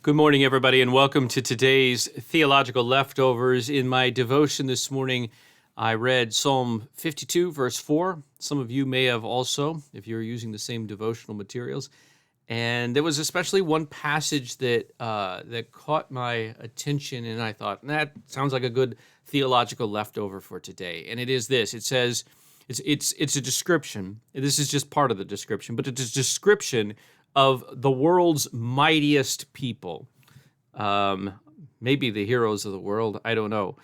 Good morning, everybody, and welcome to today's Theological Leftovers. In my devotion this morning, I read Psalm 52, verse 4. Some of you may have also, if you're using the same devotional materials. And there was especially one passage that caught my attention, and I thought, that sounds like a good theological leftover for today. And it is this. It says, it's a description. This is just part of the description, but it's a description of the world's mightiest people. Maybe the heroes of the world. I don't know.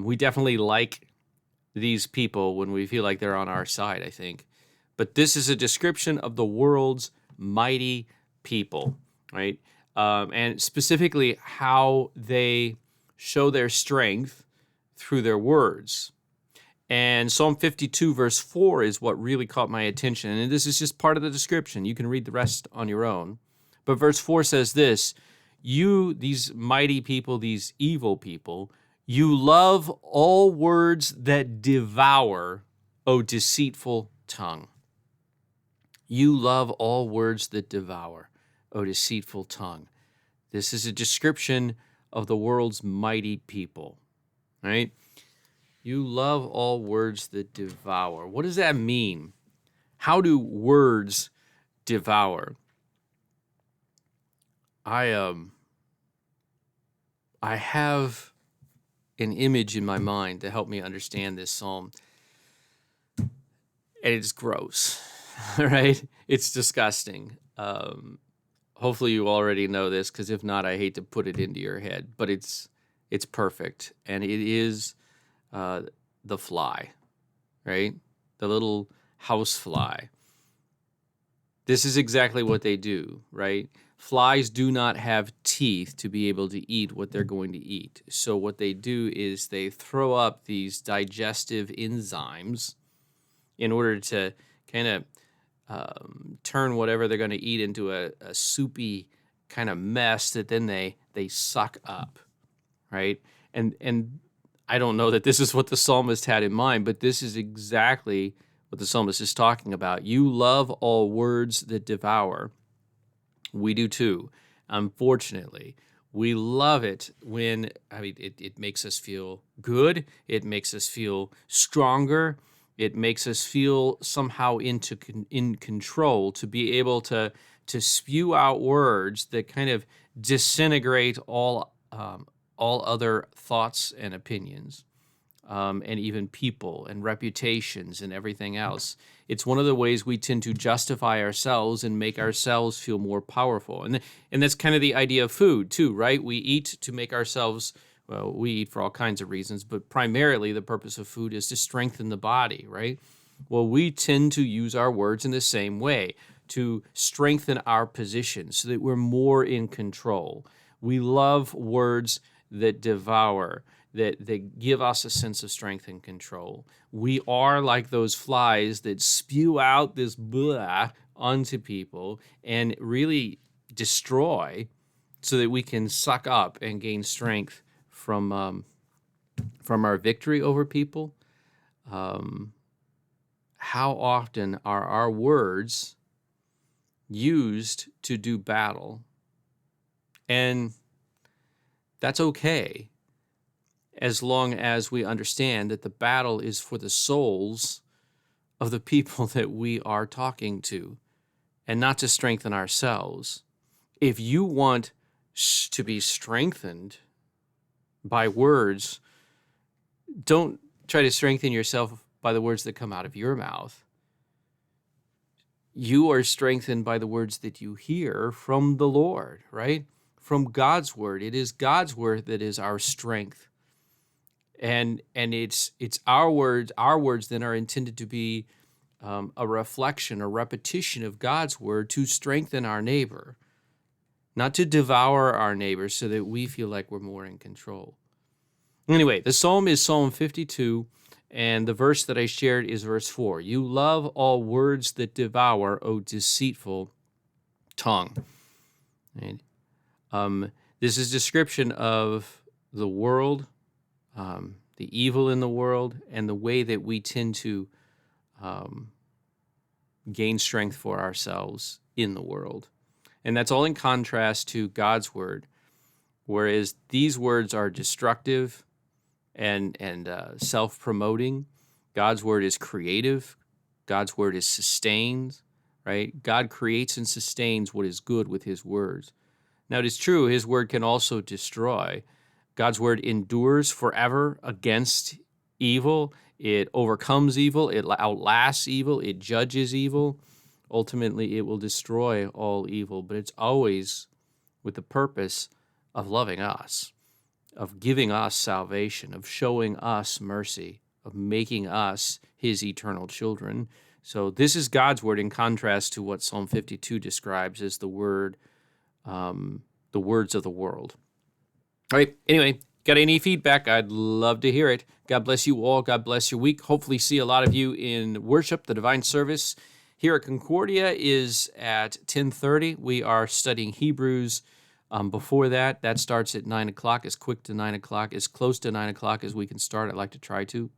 We definitely like these people when we feel like they're on our side, I think. But this is a description of the world's mighty people, right? And specifically how they show their strength through their words. And Psalm 52, verse 4 is what really caught my attention. And this is just part of the description. You can read the rest on your own. But verse 4 says this, you, these mighty people, these evil people, you love all words that devour, O deceitful tongue. You love all words that devour, O deceitful tongue. This is a description of the world's mighty people, right? You love all words that devour. What does that mean? How do words devour? I have an image in my mind to help me understand this psalm. And it's gross, right? It's disgusting. Hopefully you already know this, because if not, I hate to put it into your head. But it's perfect, and it is the fly, right? The little house fly. This is exactly what they do, right? Flies do not have teeth to be able to eat what they're going to eat. So what they do is they throw up these digestive enzymes in order to kind of turn whatever they're going to eat into a soupy kind of mess that then they suck up, right? And I don't know that this is what the psalmist had in mind, but this is exactly what the psalmist is talking about. You love all words that devour. We do too. Unfortunately, we love it when, it makes us feel good. It makes us feel stronger. It makes us feel somehow in control, to be able to spew out words that kind of disintegrate all other thoughts and opinions, and even people and reputations and everything else. It's one of the ways we tend to justify ourselves and make ourselves feel more powerful. And that's kind of the idea of food too, right? We eat to make ourselves, well, we eat for all kinds of reasons, but primarily the purpose of food is to strengthen the body, right? Well, we tend to use our words in the same way, to strengthen our position so that we're more in control. We love words that devour, that give us a sense of strength and control. We are like those flies that spew out this blah onto people and really destroy, so that we can suck up and gain strength from our victory over people. How often are our words used to do battle? And that's okay, as long as we understand that the battle is for the souls of the people that we are talking to, and not to strengthen ourselves. If you want to be strengthened by words, don't try to strengthen yourself by the words that come out of your mouth. You are strengthened by the words that you hear from the Lord, right? From God's word. It is God's word that is our strength. And it's our words. Our words then are intended to be a reflection, a repetition of God's word to strengthen our neighbor, not to devour our neighbor so that we feel like we're more in control. Anyway, the psalm is Psalm 52, and the verse that I shared is verse 4. You love all words that devour, O deceitful tongue. And, this is a description of the world, the evil in the world, and the way that we tend to gain strength for ourselves in the world. And that's all in contrast to God's word, whereas these words are destructive and self-promoting. God's word is creative. God's word is sustained, right? God creates and sustains what is good with his words. Now, it is true, his word can also destroy. God's word endures forever against evil. It overcomes evil. It outlasts evil. It judges evil. Ultimately, it will destroy all evil, but it's always with the purpose of loving us, of giving us salvation, of showing us mercy, of making us his eternal children. So this is God's word in contrast to what Psalm 52 describes as the words of the world. All right, anyway, got any feedback? I'd love to hear it. God bless you all. God bless your week. Hopefully see a lot of you in worship. The divine service here at Concordia is at 10:30. We are studying Hebrews. Before that starts at 9 o'clock, as quick to 9 o'clock, as close to 9 o'clock as we can start. I'd like to try to.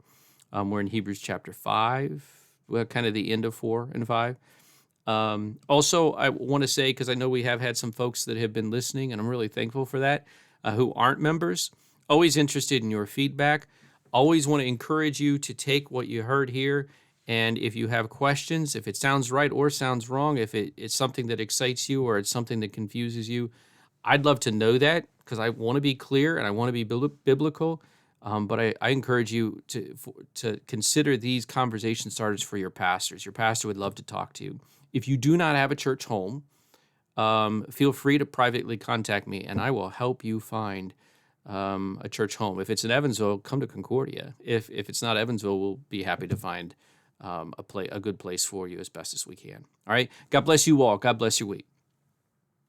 We're in Hebrews chapter 5, well, kind of the end of 4 and 5. Also, I want to say, because I know we have had some folks that have been listening, and I'm really thankful for that, who aren't members. Always interested in your feedback. Always want to encourage you to take what you heard here, and if you have questions, if it sounds right or sounds wrong, if it's something that excites you or it's something that confuses you, I'd love to know that, because I want to be clear and I want to be biblical. But I encourage you to consider these conversation starters for your pastors. Your pastor would love to talk to you. If you do not have a church home, feel free to privately contact me, and I will help you find a church home. If it's in Evansville, come to Concordia. If it's not Evansville, we'll be happy to find a good place for you as best as we can. All right. God bless you all. God bless your week.